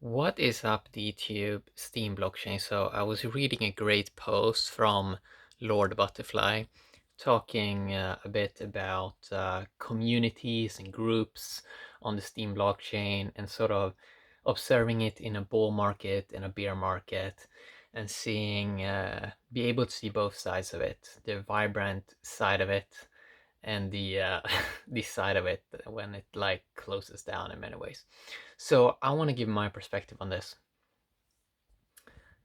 What is up, DTube Steem blockchain? So I was reading a great post from Lord Butterfly talking a bit about communities and groups on the Steem blockchain and sort of observing it in a bull market and a bear market and seeing, be able to see both sides of it, the vibrant side of it and the the side of it when it like closes down in many ways. So I want to give my perspective on this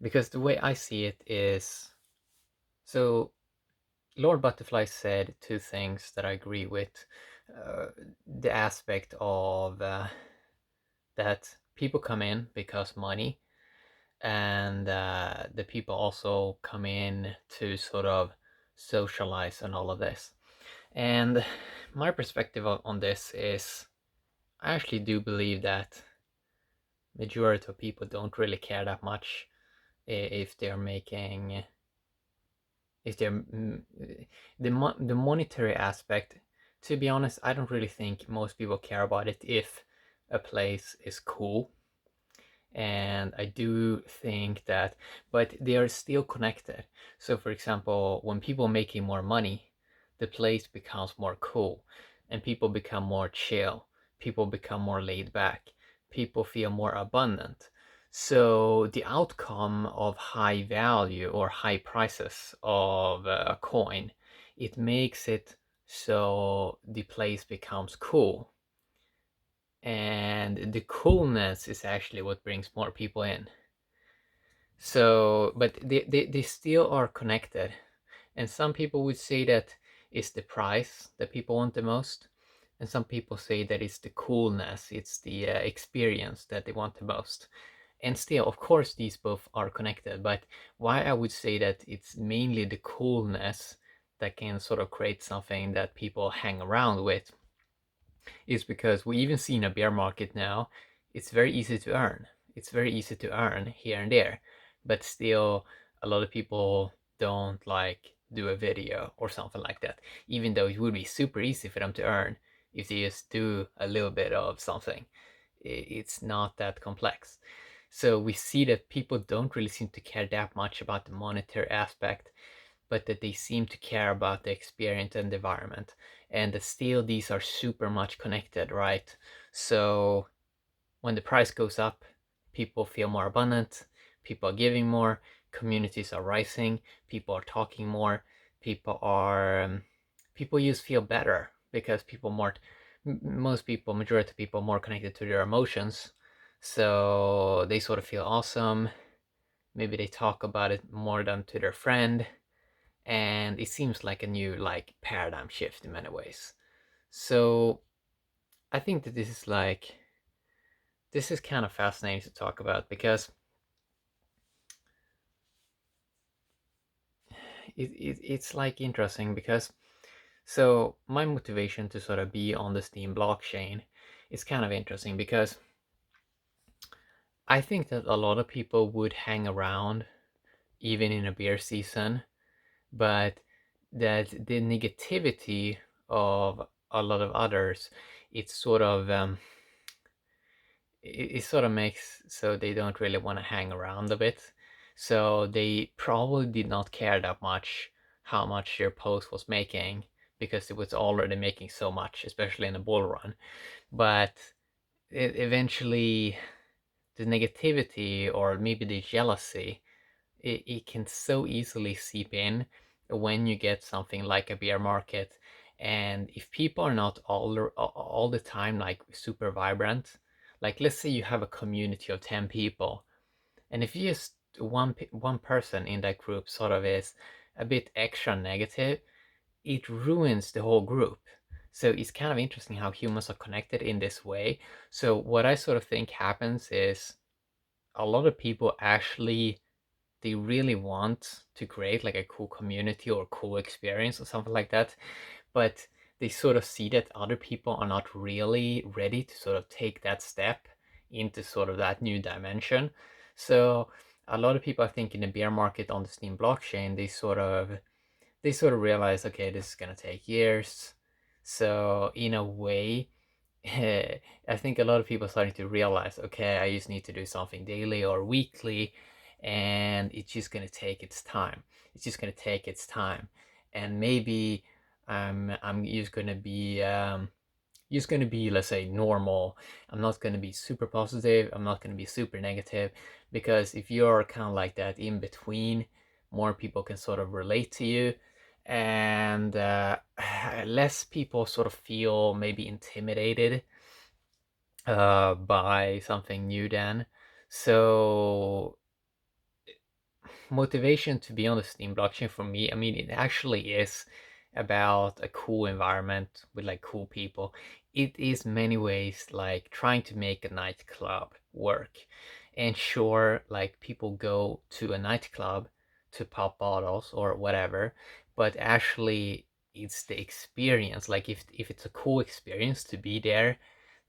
because the way I see it is, so Lord Butterfly said two things that I agree with. Uh, the aspect of that people come in because money, and the people also come in to sort of socialize and all of this. And my perspective on this is I actually do believe that majority of people don't really care that much if they're making if they're the monetary aspect. To be honest, I don't really think most people care about it if a place is cool, and I do think that, but they are still connected. So for example, when people making more money, the place becomes more cool and people become more chill, people become more laid back, people feel more abundant. So the outcome of high value or high prices of a coin, it makes it so the place becomes cool, and the coolness is actually what brings more people in. So, but they still are connected. And some people would say that it's the price that people want the most. And some people say that it's the coolness, it's the experience that they want the most. And still, of course, these both are connected. But why I would say that it's mainly the coolness that can sort of create something that people hang around with is because we even see in a bear market now, it's very easy to earn. It's very easy to earn here and there, but still a lot of people don't like do a video or something like that, even though it would be super easy for them to earn if they just do a little bit of something. It's not that complex. So we see that people don't really seem to care that much about the monetary aspect, but that they seem to care about the experience and the environment, and that still these are super much connected, right? So when the price goes up, people feel more abundant, people are giving more, communities are rising, people are talking more, people are people just feel better because people more, most people, majority of people, are more connected to their emotions, so they sort of feel awesome. Maybe they talk about it more than to their friend, and it seems like a new like paradigm shift in many ways. So I think that this is kind of fascinating to talk about because it's like interesting because, so my motivation to sort of be on the Steem blockchain is kind of interesting because I think that a lot of people would hang around even in a bear season, but that the negativity of a lot of others, it's sort of it sort of makes so they don't really want to hang around a bit. So they probably did not care that much how much their post was making because it was already making so much, especially in a bull run. But eventually, the negativity or maybe the jealousy, it can so easily seep in when you get something like a bear market. And if people are not all the time like super vibrant, like let's say you have a community of 10 people, and if you just one person in that group sort of is a bit extra negative, it ruins the whole group. So it's kind of interesting how humans are connected in this way. So what I sort of think happens is a lot of people actually, they really want to create like a cool community or cool experience or something like that, but they sort of see that other people are not really ready to sort of take that step into sort of that new dimension. So a lot of people, I think, in the bear market on the Steem blockchain, they sort of realize, okay, this is gonna take years. So in a way, I think a lot of people are starting to realize, okay, I just need to do something daily or weekly, and it's just gonna take its time. It's just gonna take its time, and maybe I'm just gonna be, let's say, normal. I'm not gonna be super positive. I'm not gonna be super negative, because if you're kind of like that in between, more people can sort of relate to you, and less people sort of feel maybe intimidated by something new then. So motivation to be on the Steem blockchain for me, I mean, it actually is about a cool environment with like cool people. It is many ways like trying to make a nightclub work. And sure, like people go to a nightclub to pop bottles or whatever, but actually it's the experience. Like if it's a cool experience to be there,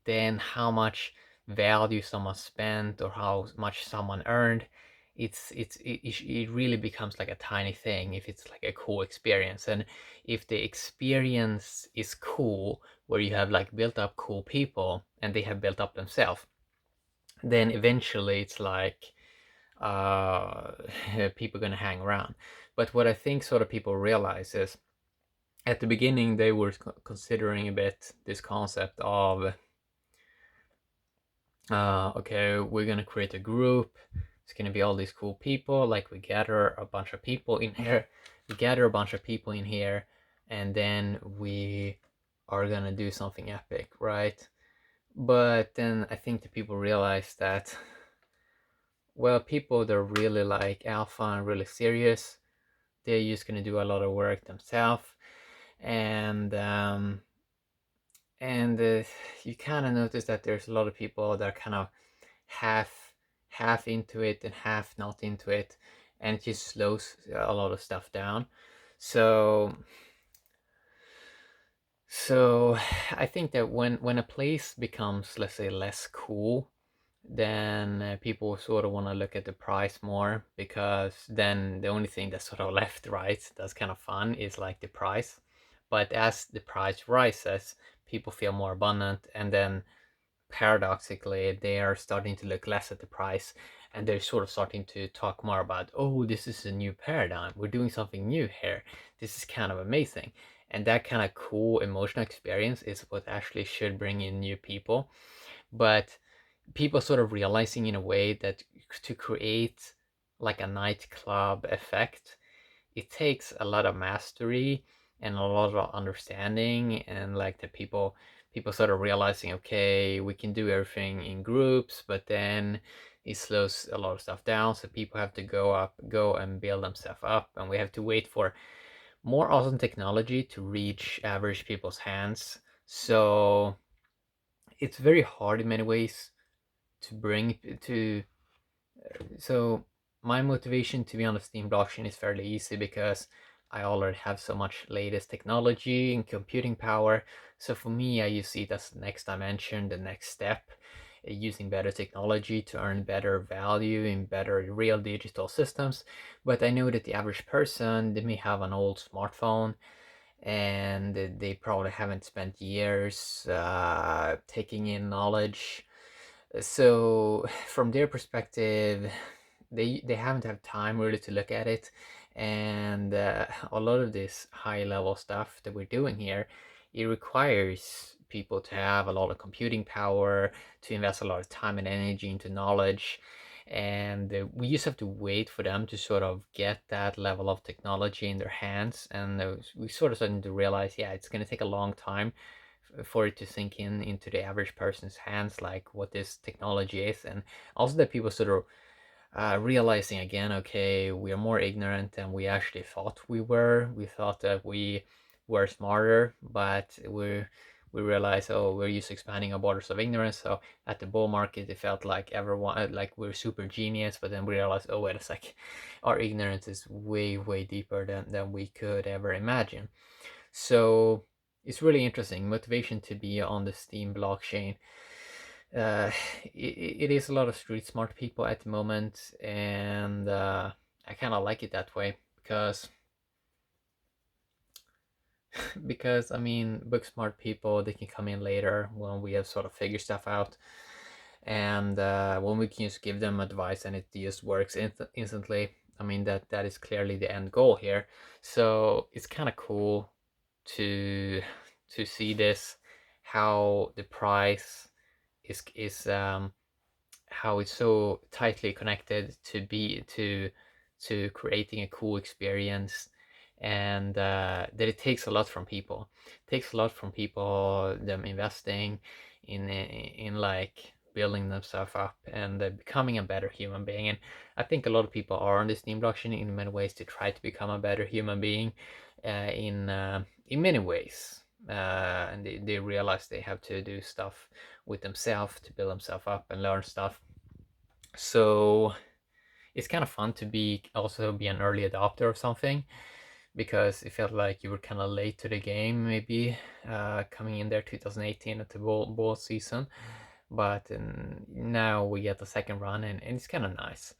then how much value someone spent or how much someone earned, it really becomes like a tiny thing if it's like a cool experience. And if the experience is cool, where you have like built up cool people and they have built up themselves, then eventually it's like uh people gonna hang around. But what I think sort of people realize is, at the beginning they were considering a bit this concept of okay, we're gonna create a group. It's gonna be all these cool people. Like we gather a bunch of people in here. We gather a bunch of people in here, and then we are gonna do something epic, right? But then I think the people realize that, well, people that are really like alpha and really serious, they're just gonna do a lot of work themselves, and and you kind of notice that there's a lot of people that are kind of half half into it and half not into it, and it just slows a lot of stuff down. So so I think that when a place becomes, let's say, less cool, then people sort of want to look at the price more, because then the only thing that's sort of left, right, that's kind of fun is like the price. But as the price rises, people feel more abundant, and then paradoxically they are starting to look less at the price, and they're sort of starting to talk more about, oh, this is a new paradigm, we're doing something new here, this is kind of amazing. And that kind of cool emotional experience is what actually should bring in new people. But people sort of realizing in a way that to create like a nightclub effect, it takes a lot of mastery and a lot of understanding, and like the people sort of realizing, okay, we can do everything in groups, but then it slows a lot of stuff down, so people have to go and build themselves up, and we have to wait for more awesome technology to reach average people's hands. So it's very hard in many ways to bring to so my motivation to be on the Steem blockchain is fairly easy, because I already have so much latest technology and computing power. So for me, I just see it as the next dimension, the next step, using better technology to earn better value in better real digital systems. But I know that the average person, they may have an old smartphone, and they probably haven't spent years taking in knowledge. So from their perspective, they haven't had time really to look at it, and a lot of this high level stuff that we're doing here, it requires people to have a lot of computing power, to invest a lot of time and energy into knowledge, and we just have to wait for them to sort of get that level of technology in their hands. And we sort of starting to realize, yeah, it's going to take a long time for it to sink in into the average person's hands, like what this technology is. And also that people sort of realizing again, okay, we are more ignorant than we actually thought we were. We thought that we were smarter, but we realize, oh, we're just expanding our borders of ignorance. So at the bull market, it felt like everyone, like we're super genius, but then we realized, oh, wait a sec, our ignorance is way deeper than we could ever imagine. So it's really interesting. Motivation to be on the Steem blockchain. Uh, it is a lot of street smart people at the moment, and I kind of like it that way, because because I mean, book smart people, they can come in later when we have sort of figured stuff out, and when we can just give them advice and it just works instantly. I mean, that is clearly the end goal here. So it's kind of cool to see this, how the price is how it's so tightly connected to creating a cool experience, and that it takes a lot from people. It takes a lot from people, them investing in like building themselves up and becoming a better human being. And I think a lot of people are on this Steem blockchain in many ways to try to become a better human being, in many ways. And they realize they have to do stuff with themselves to build themselves up and learn stuff. So it's kind of fun to also be an early adopter of something, because it felt like you were kind of late to the game, maybe coming in there 2018 at the bull season. But now we get the second run, and it's kind of nice,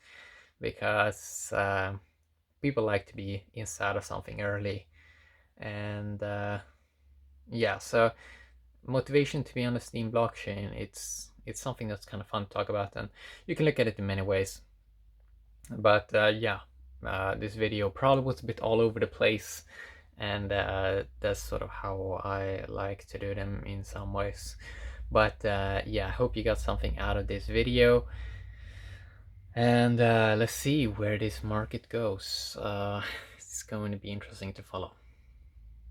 because people like to be inside of something early. And yeah, so motivation to be on the Steem blockchain, it's something that's kind of fun to talk about, and you can look at it in many ways. But yeah, this video probably was a bit all over the place, and that's sort of how I like to do them in some ways. But yeah, I hope you got something out of this video, and let's see where this market goes. It's going to be interesting to follow.